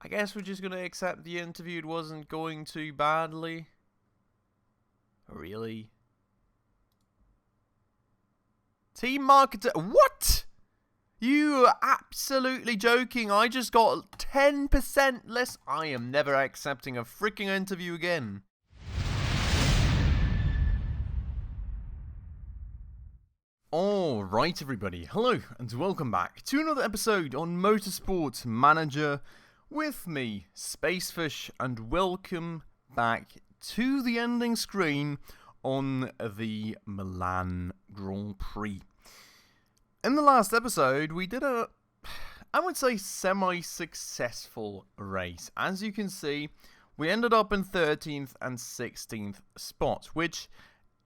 I guess we're just going to accept the interview. It wasn't going too badly. Really? Team marketer. What? You are absolutely joking. I just got 10% less. I am never accepting a freaking interview again. Alright everybody, hello and welcome back to another episode on Motorsport Manager with me, Spacefish, and welcome back to the ending screen on the Milan Grand Prix. In the last episode, we did a, I would say, semi-successful race. As you can see, we ended up in 13th and 16th spot, which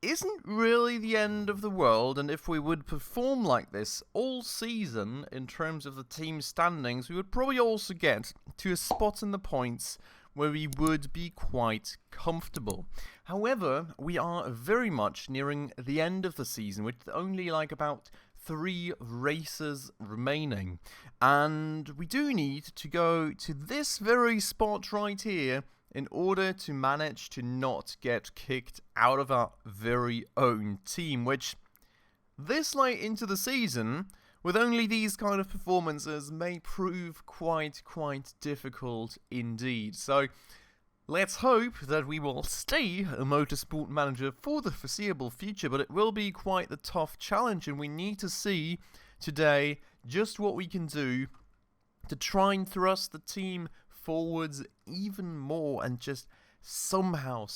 isn't really the end of the world, and if we would perform like this all season in terms of the team standings, we would probably also get to a spot in the points where we would be quite comfortable. However, we are very much nearing the end of the season, with only like about 3 races remaining, and we do need to go to this very spot right here in order to manage to not get kicked out of our very own team, which this late into the season, with only these kind of performances, may prove quite difficult indeed. So let's hope that we will stay a Motorsport Manager for the foreseeable future, but it will be quite the tough challenge, and we need to see today just what we can do to try and thrust the team forwards even more and just somehow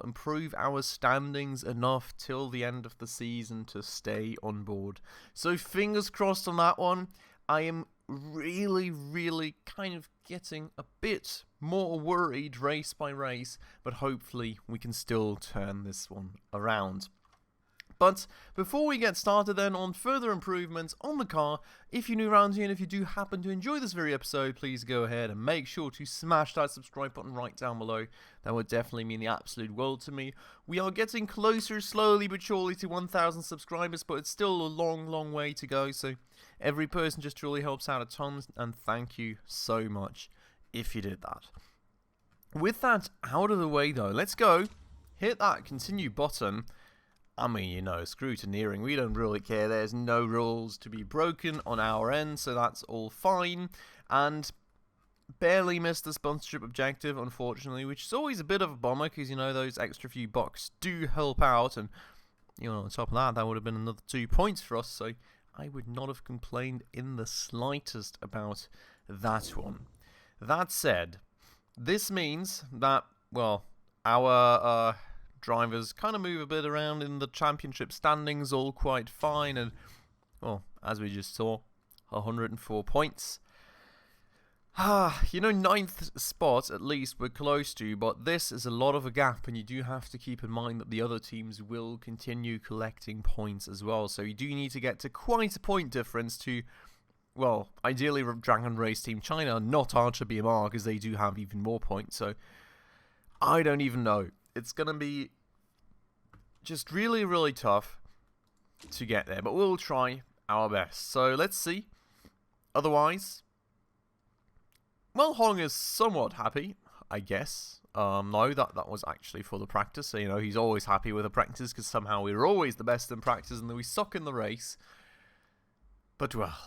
improve our standings enough till the end of the season to stay on board. So fingers crossed on that one. I am really kind of getting a bit more worried race by race, but hopefully we can still turn this one around. But before we get started then on further improvements on the car, if you're new around here and if you do happen to enjoy this very episode, please go ahead and make sure to smash that subscribe button right down below. That would definitely mean the absolute world to me. We are getting closer slowly but surely to 1,000 subscribers, but it's still a long way to go, so every person just truly helps out a ton, and thank you so much if you did that. With that out of the way though, let's go, hit that continue button. I mean, you know, scrutineering, we don't really care. There's no rules to be broken on our end, so that's all fine. And barely missed the sponsorship objective, unfortunately, which is always a bit of a bummer, because, you know, those extra few bucks do help out. And, you know, on top of that, that would have been another 2 points for us, so I would not have complained in the slightest about that one. That said, this means that, well, our drivers kind of move a bit around in the championship standings, all quite fine, and, well, as we just saw, 104 points. You know, 9th spot at least we're close to, but this is a lot of a gap, and you do have to keep in mind that the other teams will continue collecting points as well, so you do need to get to quite a point difference to, well, ideally Dragon Race Team China, not Archer BMR, because they do have even more points, so I don't even know. It's going to be just really tough to get there, but we'll try our best. So let's see. Otherwise, well, Hong is somewhat happy, I guess. No, that was actually for the practice. So, you know, he's always happy with the practice because somehow we're always the best in practice and then we suck in the race. But, well,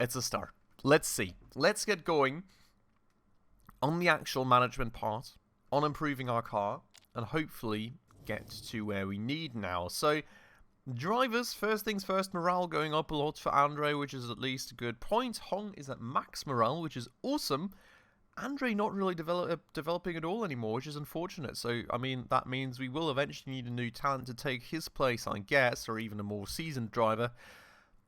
it's a start. Let's see. Let's get going on the actual management part, on improving our car, and hopefully get to where we need now. So, drivers, first things first, morale going up a lot for Andre, which is at least a good point. Hong is at max morale, which is awesome. Andre not really developing at all anymore, which is unfortunate. So, I mean, that means we will eventually need a new talent to take his place, I guess, or even a more seasoned driver.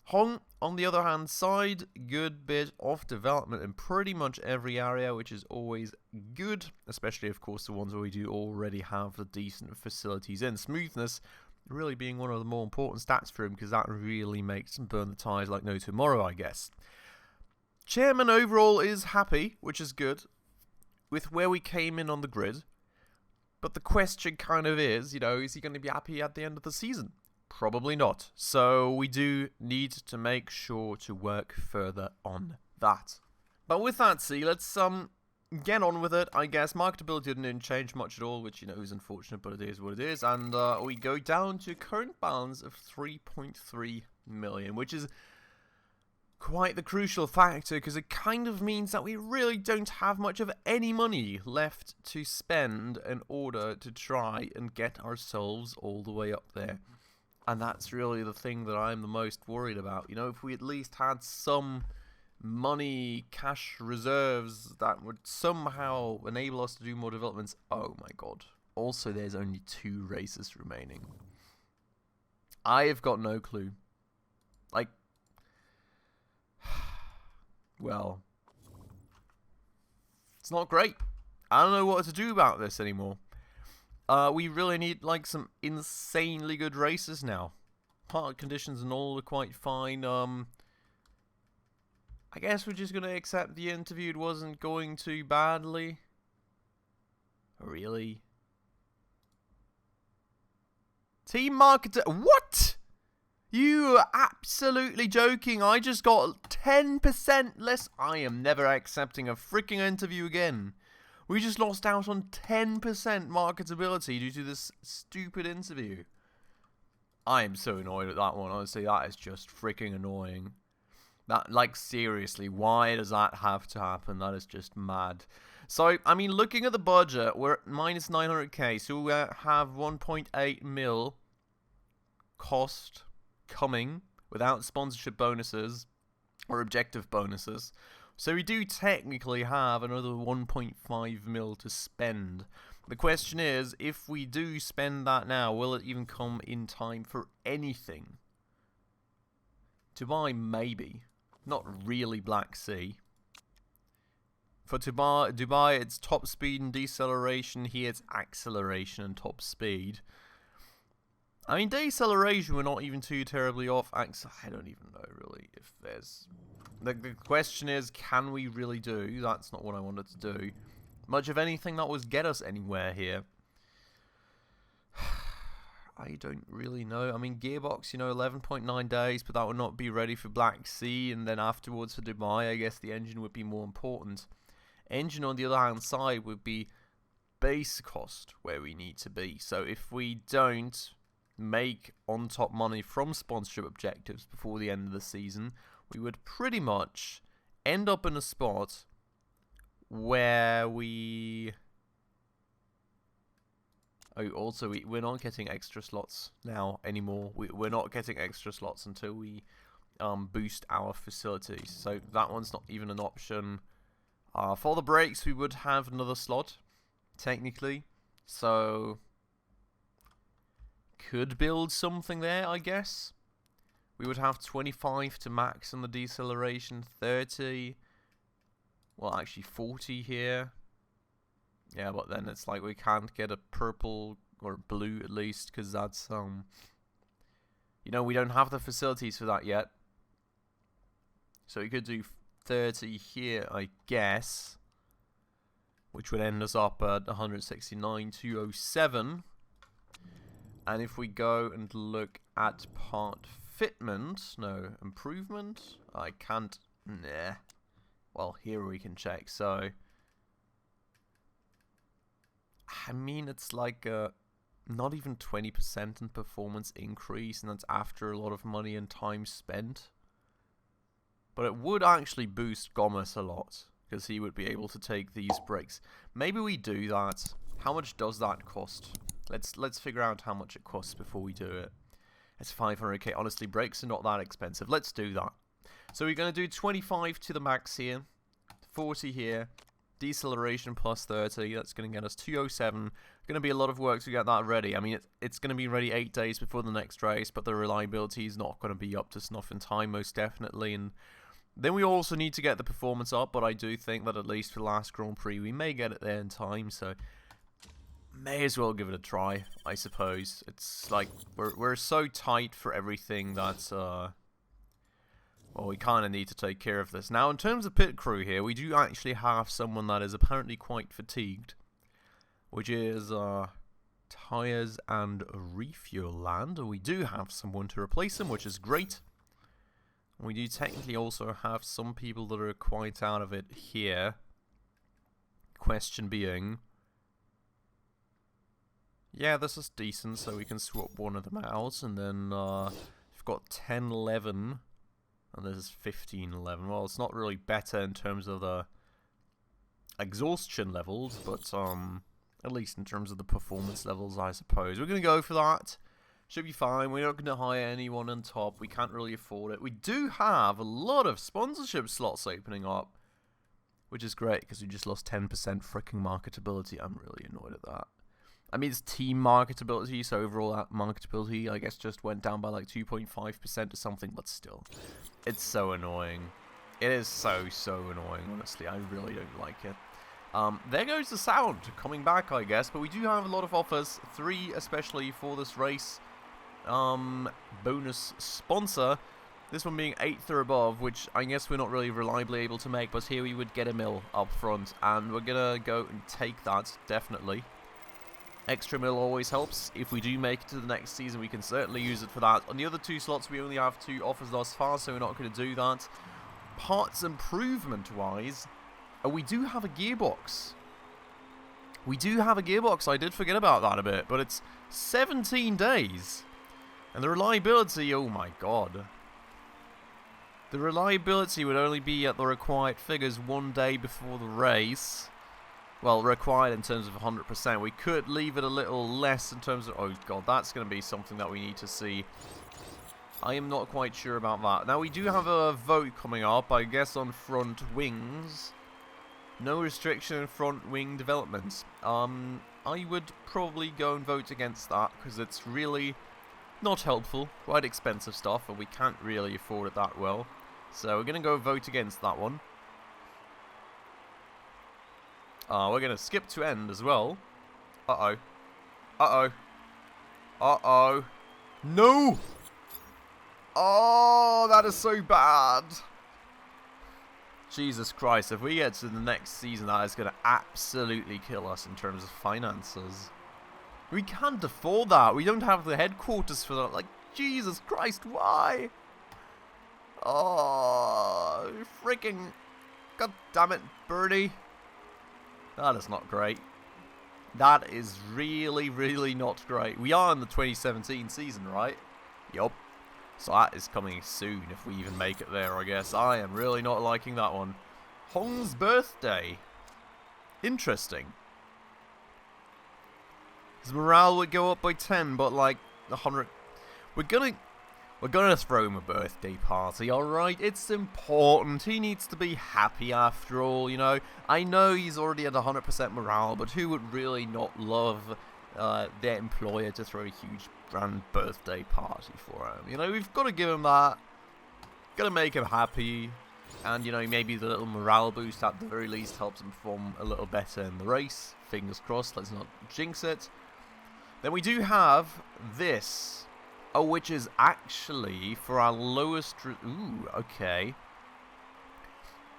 Hong, on the other hand side, good bit of development in pretty much every area, which is always good, especially, of course, the ones where we do already have the decent facilities in. Smoothness really being one of the more important stats for him, because that really makes him burn the tyres like no tomorrow, I guess. Chairman overall is happy, which is good, with where we came in on the grid, but the question kind of is, you know, is he going to be happy at the end of the season? Probably not. So we do need to make sure to work further on that. But with that, let's get on with it, I guess. Marketability didn't change much at all, which, you know, is unfortunate, but it is what it is. And we go down to a current balance of 3.3 million, which is quite the crucial factor, because it kind of means that we really don't have much of any money left to spend in order to try and get ourselves all the way up there. And that's really the thing that I'm the most worried about. You know, if we at least had some money, cash reserves that would somehow enable us to do more developments. Oh my god. Also, there's only 2 races remaining. I have got no clue. Like, well, it's not great. I don't know what to do about this anymore. We really need, like, some insanely good races now. Park conditions and all are quite fine. I guess we're just going to accept the interview wasn't going too badly. Really? Team marketer. What? You are absolutely joking. I just got 10% less. I am never accepting a freaking interview again. We just lost out on 10% marketability due to this stupid interview. I am so annoyed at that one. Honestly, that is just freaking annoying. That, like, seriously, why does that have to happen? That is just mad. So, I mean, looking at the budget, we're at minus 900k. So we have 1.8 mil cost coming without sponsorship bonuses or objective bonuses. So we do technically have another 1.5 mil to spend. The question is, if we do spend that now, will it even come in time for anything? Dubai, maybe. Not really Black Sea. For Dubai, it's top speed and deceleration. Here it's acceleration and top speed. I mean, deceleration, we're not even too terribly off. I don't even know, really, if there's... The question is, can we really do? That's not what I wanted to do. Much of anything that was get us anywhere here. I don't really know. I mean, gearbox, you know, 11.9 days, but that would not be ready for Black Sea, and then afterwards for Dubai, I guess the engine would be more important. Engine, on the other hand side, would be base cost where we need to be. So if we don't make on-top money from sponsorship objectives before the end of the season, we would pretty much end up in a spot where we... Oh, also, we're not getting extra slots now anymore. We're not getting extra slots until we boost our facilities. So that one's not even an option. For the brakes, we would have another slot, technically. So, could build something there, I guess. We would have 25 to max on the deceleration, 30. Well, actually 40 here. Yeah, but then it's like we can't get a purple or blue at least, because that's, you know, we don't have the facilities for that yet. So we could do 30 here, I guess, which would end us up at 169,207. And if we go and look at part fitment, no, improvement, I can't, nah. Well, here we can check, so... I mean, it's like not even 20% in performance increase, and that's after a lot of money and time spent. But it would actually boost Gomez a lot, because he would be able to take these brakes. Maybe we do that. How much does that cost? Let's figure out how much it costs before we do it. It's 500k. Honestly, brakes are not that expensive. Let's do that. So we're going to do 25 to the max here, 40 here. Deceleration plus 30, that's going to get us 207. Going to be a lot of work to get that ready. I mean, it's going to be ready 8 days before the next race, but the reliability is not going to be up to snuff in time, most definitely. And then we also need to get the performance up, but I do think that at least for the last Grand Prix, we may get it there in time, so may as well give it a try, I suppose. It's like, we're so tight for everything that, well, we kind of need to take care of this. Now, in terms of pit crew here, we do actually have someone that is apparently quite fatigued, which is Tyres and Refuel Land. We do have someone to replace him, which is great. We do technically also have some people that are quite out of it here. question being... Yeah, this is decent, so we can swap one of them out, and then we've got 10-11, and this is 15-11. Well, it's not really better in terms of the exhaustion levels, but at least in terms of the performance levels, I suppose. We're going to go for that. Should be fine. We're not going to hire anyone on top. We can't really afford it. We do have a lot of sponsorship slots opening up, which is great, because we just lost 10% freaking marketability. I'm really annoyed at that. I mean, it's team marketability, so overall that marketability, I guess, just went down by like 2.5% or something, but still. It's so annoying. It is so annoying, honestly. I really don't like it. There goes the sound coming back, I guess, but we do have a lot of offers, 3 especially for this race. Bonus sponsor. This one being 8th or above, which I guess we're not really reliably able to make, but here we would get a mil up front, and we're gonna go and take that, definitely. Extra mil always helps. If we do make it to the next season, we can certainly use it for that. On the other 2 slots, we only have 2 offers thus far, so we're not going to do that. Parts improvement-wise, we do have a gearbox. We do have a gearbox. I did forget about that a bit, but it's 17 days. And the reliability, oh my god. The reliability would only be at the required figures 1 day before the race. Well, required in terms of 100%. We could leave it a little less in terms of... Oh, God, that's going to be something that we need to see. I am not quite sure about that. Now, we do have a vote coming up, I guess, on front wings. No restriction in front wing development. I would probably go and vote against that, because it's really not helpful. Quite expensive stuff, and we can't really afford it that well. So, we're going to go vote against that one. We're going to skip to end as well. Uh-oh. Uh-oh. Uh-oh. No! Oh, that is so bad. Jesus Christ, if we get to the next season, that is going to absolutely kill us in terms of finances. We can't afford that. We don't have the headquarters for that. Like, Jesus Christ, why? Oh, freaking... God damn it, Birdie. That is not great. That is really, really not great. We are in the 2017 season, right? Yup. So that is coming soon, if we even make it there, I guess. I am really not liking that one. Hong's birthday. Interesting. His morale would go up by 10, but like 100... We're gonna throw him a birthday party, alright? It's important. He needs to be happy after all, you know? I know he's already at 100% morale, but who would really not love their employer to throw a huge grand birthday party for him? You know, we've got to give him that. Got to make him happy. And, you know, maybe the little morale boost at the very least helps him perform a little better in the race. Fingers crossed, let's not jinx it. Then we do have this. Oh, which is actually for our lowest... Ooh, okay.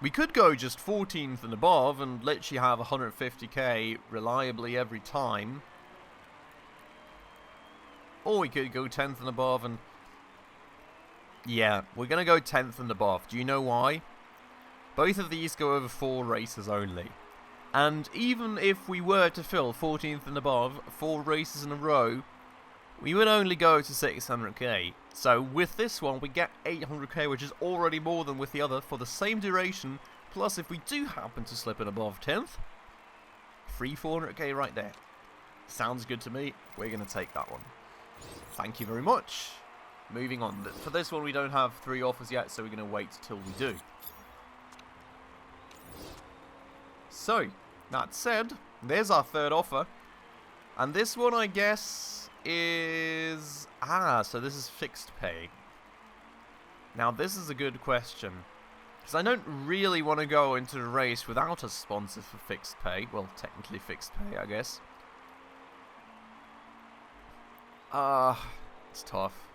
We could go just 14th and above and literally have 150k reliably every time. Or we could go 10th and above and... Yeah, we're going to go 10th and above. Do you know why? Both of these go over 4 races only. And even if we were to fill 14th and above 4 races in a row... We would only go to 600k. So with this one, we get 800k, which is already more than with the other for the same duration. Plus, if we do happen to slip it above 10th, free 400k right there. Sounds good to me. We're going to take that one. Thank you very much. Moving on. For this one, we don't have 3 offers yet, so we're going to wait till we do. So, that said, there's our 3rd offer. And this one, I guess... is... so this is fixed pay. Now, this is a good question. Because I don't really want to go into the race without a sponsor for fixed pay. Well, technically fixed pay, I guess. It's tough.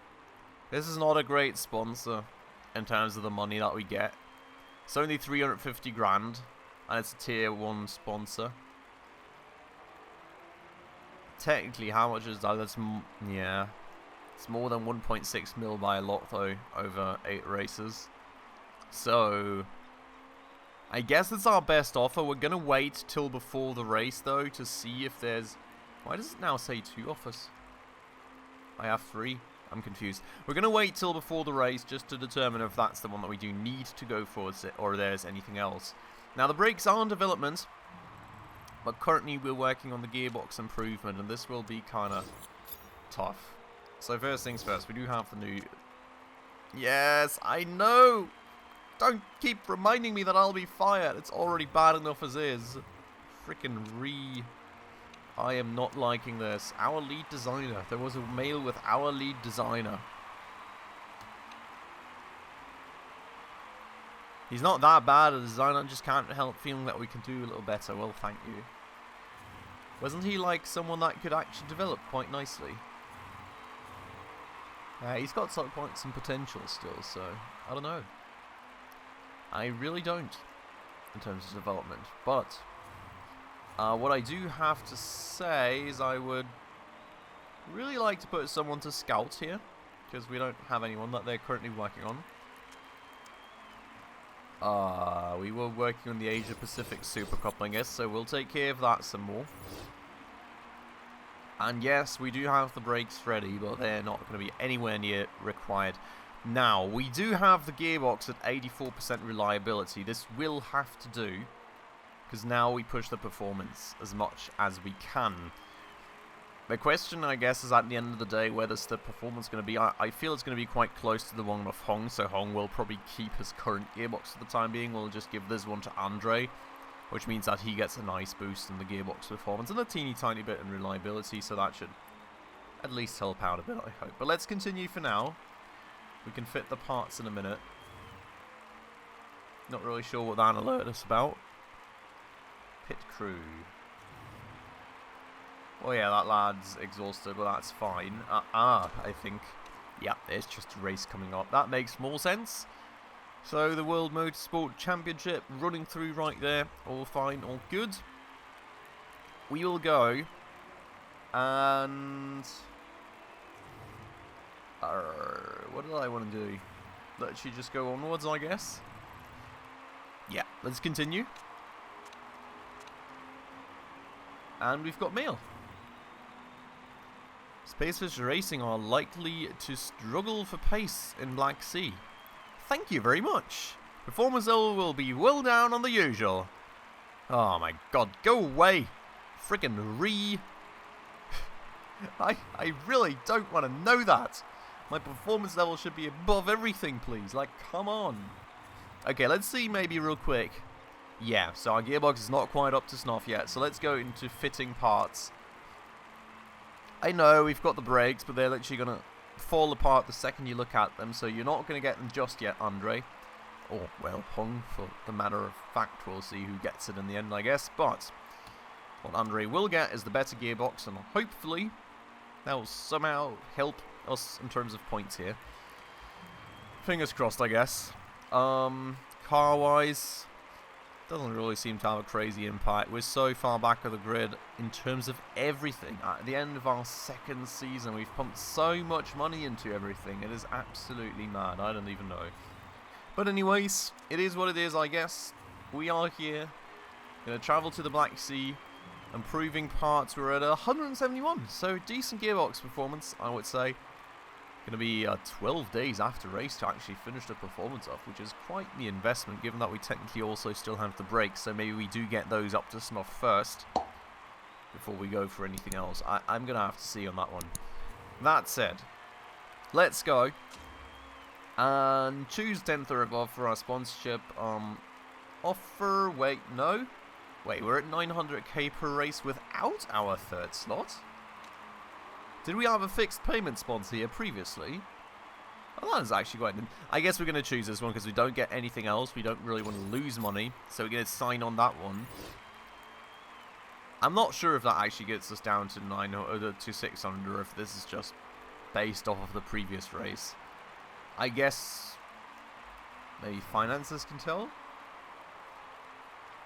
This is not a great sponsor in terms of the money that we get. It's only 350 grand, and it's a tier 1 sponsor. Technically, how much is that? That's yeah, it's more than 1.6 mil by a lot though, over 8 races. So I guess it's our best offer. We're going to wait till before the race, though, to see if there's... Why does it now say 2 offers? I have 3. I'm confused. We're going to wait till before the race just to determine if that's the one that we do need to go for or there's anything else. Now, the brakes are in development, but currently we're working on the gearbox improvement, and this will be kind of tough. So first things first, we do have the new... Yes, I know! Don't keep reminding me that I'll be fired. It's already bad enough as is. Freaking I am not liking this. Our lead designer. There was a mail with our lead designer. He's not that bad a designer, just can't help feeling that we can do a little better. Well, thank you. Wasn't he like someone that could actually develop quite nicely? He's got quite some potential still, so I don't know. I really don't, in terms of development. But what I do have to say is I would really like to put someone to scout here, because we don't have anyone that they're currently working on. We were working on the Asia Pacific Super Cup, I guess, so we'll take care of that some more. And yes, we do have the brakes ready, but they're not going to be anywhere near required. Now, we do have the gearbox at 84% reliability. This will have to do, because now we push the performance as much as we can. The question, I guess, is at the end of the day, where's the performance going to be? I feel it's going to be quite close to the one of Hong, so Hong will probably keep his current gearbox for the time being. We'll just give this one to Andre, which means that he gets a nice boost in the gearbox performance and a teeny tiny bit in reliability, so that should at least help out a bit, I hope. But let's continue for now. We can fit the parts in a minute. Not really sure what that alerted us about. Pit crew. Oh yeah, that lad's exhausted, but that's fine. I think. Yeah, there's just a race coming up. That makes more sense. So the World Motorsport Championship running through right there. All fine, all good. We will go. And... what did I want to do? Let you just go onwards, I guess. Yeah, let's continue. And we've got mail. Spacefish Racing are likely to struggle for pace in Black Sea. Thank you very much. Performance level will be well down on the usual. Oh my god, go away. Frickin' I really don't want to know that. My performance level should be above everything, please. Like, come on. Okay, let's see maybe real quick. Yeah, so our gearbox is not quite up to snuff yet, so let's go into fitting parts. I know we've got the brakes, but they're literally going to fall apart the second you look at them, so you're not going to get them just yet, Andre. Or, well, Hong, for the matter of fact. We'll see who gets it in the end, I guess. But what Andre will get is the better gearbox, and hopefully that will somehow help us in terms of points here. Fingers crossed, I guess. Car-wise, doesn't really seem to have a crazy impact. We're so far back of the grid in terms of everything. At the end of our second season, we've pumped so much money into everything. It is absolutely mad. I don't even know. But anyways, it is what it is, I guess. We are here. Going to travel to the Black Sea. Improving parts. We're at 171. So decent gearbox performance, I would say. Going to be 12 days after race to actually finish the performance off, which is quite the investment, given that we technically also still have the brakes, so maybe we do get those up to snuff first before we go for anything else. I'm going to have to see on that one. That said, let's go and choose 10th or above for our sponsorship. Offer, wait, no. Wait, we're at 900k per race without our third slot. Did we have a fixed payment sponsor here previously? Oh, that is actually quite... I guess we're going to choose this one because we don't get anything else. We don't really want to lose money, so we're going to sign on that one. I'm not sure if that actually gets us down to 900 to 600 or if this is just based off of the previous race. I guess maybe finances can tell?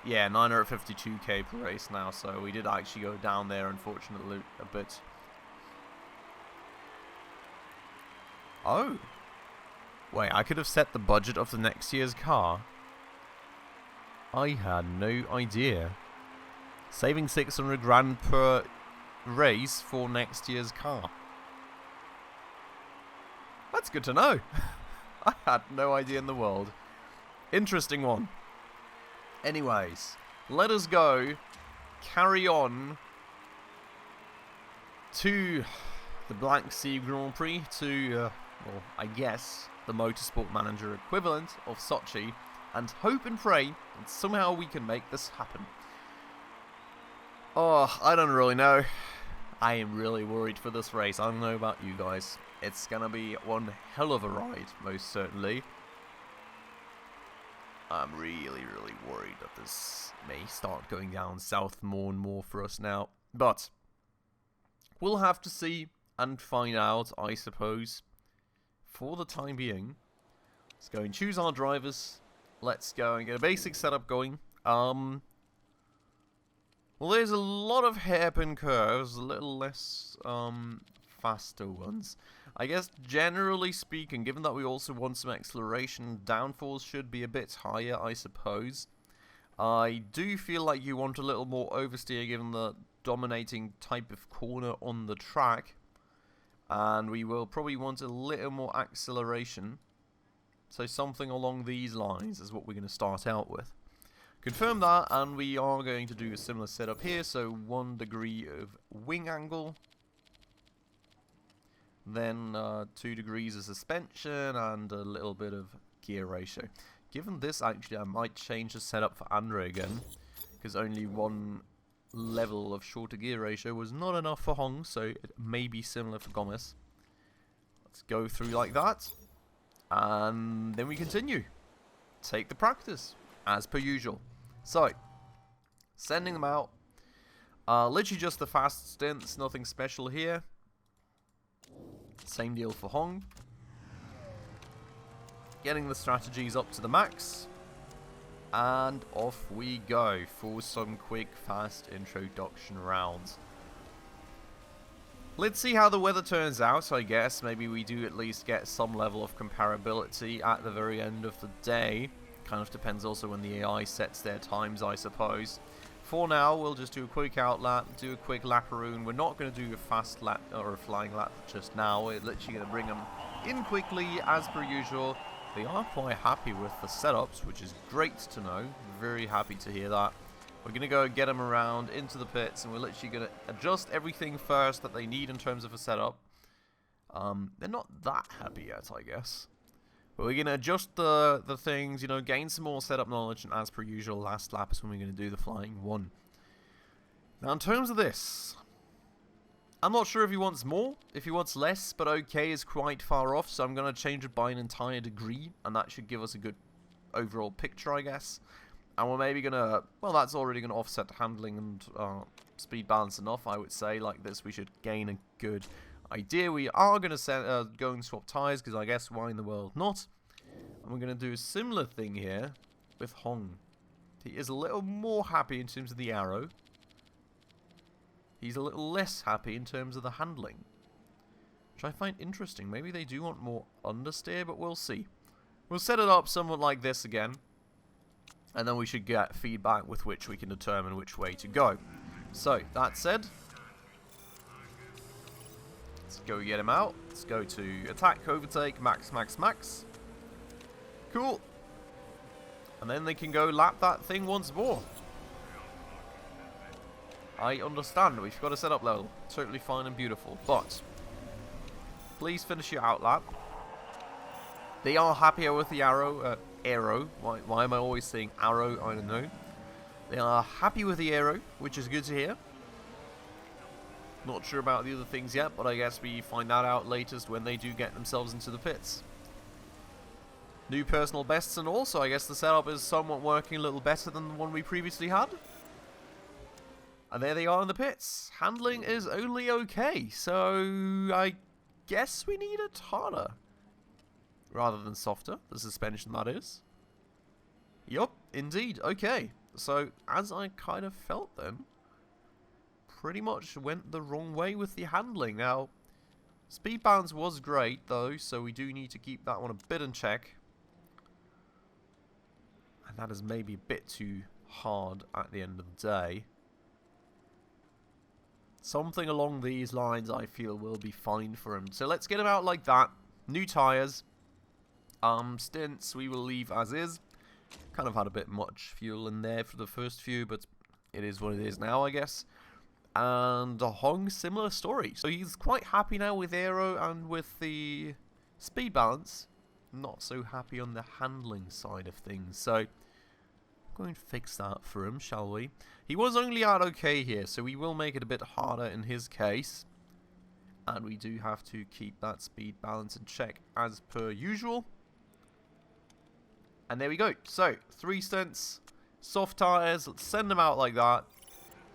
Yeah, 952k per race now, so we did actually go down there, unfortunately, a bit. Oh. Wait, I could have set the budget of the next year's car. I had no idea. Saving 600 grand per race for next year's car. That's good to know. I had no idea in the world. Interesting one. Anyways, let us go. Carry on to the Black Sea Grand Prix, to, well, I guess, the Motorsport Manager equivalent of Sochi, and hope and pray that somehow we can make this happen. Oh, I don't really know. I am really worried for this race. I don't know about you guys. It's gonna be one hell of a ride, most certainly. I'm really, really worried that this may start going down south more and more for us now. But we'll have to see and find out, I suppose. For the time being, let's go and choose our drivers. Let's go and get a basic setup going. Well, there's a lot of hairpin curves, a little less faster ones. I guess generally speaking, given that we also want some acceleration, downforce should be a bit higher, I suppose. I do feel like you want a little more oversteer given the dominating type of corner on the track. And we will probably want a little more acceleration. So something along these lines is what we're going to start out with. Confirm that, and we are going to do a similar setup here. So 1 degree of wing angle. Then 2 degrees of suspension and a little bit of gear ratio. Given this, actually, I might change the setup for Andre again, because only 1 level of shorter gear ratio was not enough for Hong, so it may be similar for Gomez. Let's go through like that, and then we continue. Take the practice, as per usual. So, sending them out. Literally just the fast stints, nothing special here. Same deal for Hong. Getting the strategies up to the max. And off we go for some quick, fast introduction rounds. Let's see how the weather turns out, I guess. Maybe we do at least get some level of comparability at the very end of the day. Kind of depends also when the AI sets their times, I suppose. For now, we'll just do a quick out lap, do a quick laparoon. We're not going to do a fast lap or a flying lap just now. We're literally going to bring them in quickly as per usual. They are quite happy with the setups, which is great to know. Very happy to hear that. We're going to go get them around into the pits, and we're literally going to adjust everything first that they need in terms of a setup. They're not that happy yet, I guess. But we're going to adjust the things, you know, gain some more setup knowledge, and as per usual, last lap is when we're going to do the flying one. Now, in terms of this, I'm not sure if he wants more, if he wants less, but okay is quite far off, so I'm going to change it by an entire degree, and that should give us a good overall picture, I guess. And we're maybe going to, well, that's already going to offset handling and speed balance enough, I would say. Like this, we should gain a good idea. We are going to go and swap tyres, because I guess why in the world not? And we're going to do a similar thing here with Hong. He is a little more happy in terms of the arrow. He's a little less happy in terms of the handling, which I find interesting. Maybe they do want more understeer, but we'll see. We'll set it up somewhat like this again, and then we should get feedback with which we can determine which way to go. So, that said, let's go get him out. Let's go to attack, overtake, max, max, max. Cool. And then they can go lap that thing once more. I understand, we've got a setup level. Totally fine and beautiful. But, please finish your out lap. They are happier with the arrow. Why am I always saying arrow? I don't know. They are happy with the arrow, which is good to hear. Not sure about the other things yet, but I guess we find that out latest when they do get themselves into the pits. New personal bests and all, so I guess the setup is somewhat working a little better than the one we previously had. And there they are in the pits. Handling is only okay, so I guess we need it harder. Rather than softer, the suspension that is. Yup, indeed, okay. So, as I kind of felt then, pretty much went the wrong way with the handling. Now, speed balance was great though, so we do need to keep that one a bit in check. And that is maybe a bit too hard at the end of the day. Something along these lines I feel will be fine for him. So let's get him out like that. New tyres. Stints we will leave as is. Kind of had a bit much fuel in there for the first few, but it is what it is now, I guess. And Hong, similar story. So he's quite happy now with aero and with the speed balance. Not so happy on the handling side of things. So I'm going to fix that for him, shall we? He was only out okay here, so we will make it a bit harder in his case. And we do have to keep that speed balance in check as per usual. And there we go. So, 3 stints, soft tyres. Let's send them out like that.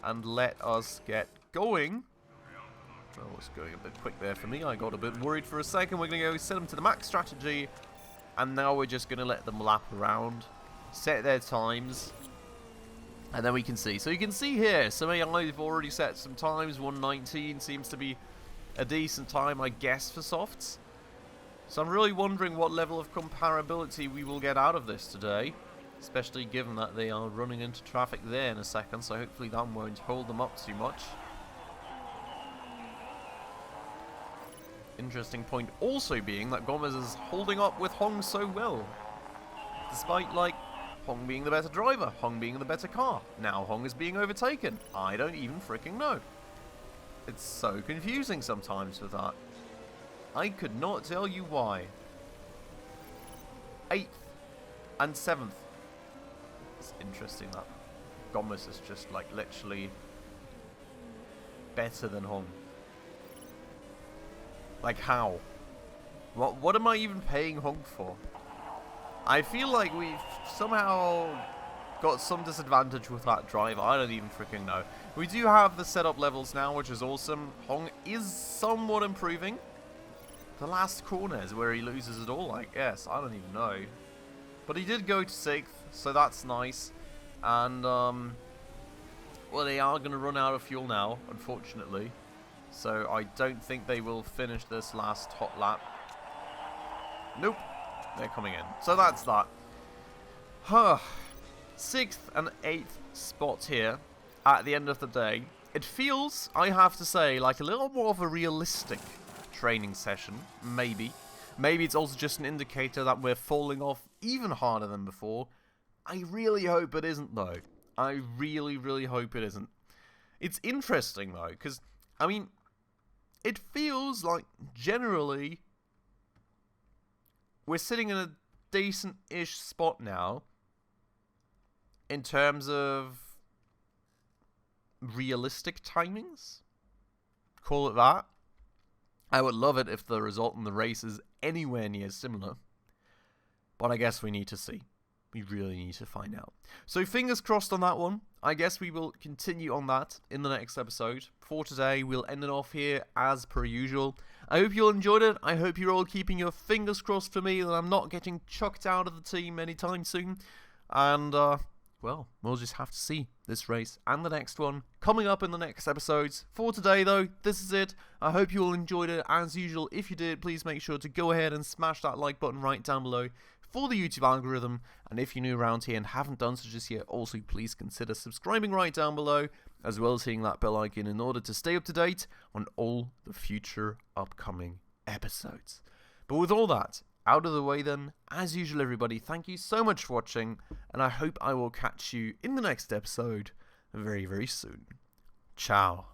And let us get going. Oh, it's going a bit quick there for me. I got a bit worried for a second. We're going to go set them to the max strategy. And now we're just going to let them lap around. Set their times. And then we can see. So you can see here, some AI've already set some times. 1:19 seems to be a decent time, I guess, for softs. So I'm really wondering what level of comparability we will get out of this today. Especially given that they are running into traffic there in a second. So hopefully that won't hold them up too much. Interesting point also being that Gomez is holding up with Hong so well. Despite, like, Hong being the better driver, Hong being the better car. Now Hong is being overtaken. I don't even freaking know. It's so confusing sometimes with that. I could not tell you why. 8th and 7th. It's interesting that Gomez is just, like, literally better than Hong. Like, how? What am I even paying Hong for? I feel like we've somehow got some disadvantage with that driver. I don't even freaking know. We do have the setup levels now, which is awesome. Hong is somewhat improving. The last corner is where he loses it all, I guess. I don't even know. But he did go to 6th, so that's nice. And, well, they are going to run out of fuel now, unfortunately. So I don't think they will finish this last hot lap. Nope. They're coming in. So that's that. 6th and 8th spot here at the end of the day. It feels, I have to say, like a little more of a realistic training session. Maybe. Maybe it's also just an indicator that we're falling off even harder than before. I really hope it isn't, though. I really, really hope it isn't. It's interesting, though, because, I mean, it feels like generally we're sitting in a decent-ish spot now in terms of realistic timings. Call it that. I would love it if the result in the race is anywhere near similar. But I guess we need to see. We really need to find out. So fingers crossed on that one. I guess we will continue on that in the next episode. For today, we'll end it off here as per usual. I hope you all enjoyed it. I hope you're all keeping your fingers crossed for me that I'm not getting chucked out of the team anytime soon. And, well, we'll just have to see this race and the next one coming up in the next episodes. For today, though, this is it. I hope you all enjoyed it. As usual, if you did, please make sure to go ahead and smash that like button right down below for the YouTube algorithm. And if you're new around here and haven't done so just yet, also please consider subscribing right down below, as well as hitting that bell icon in order to stay up to date on all the future upcoming episodes. But with all that out of the way then, as usual everybody, thank you so much for watching, and I hope I will catch you in the next episode very, very soon. Ciao.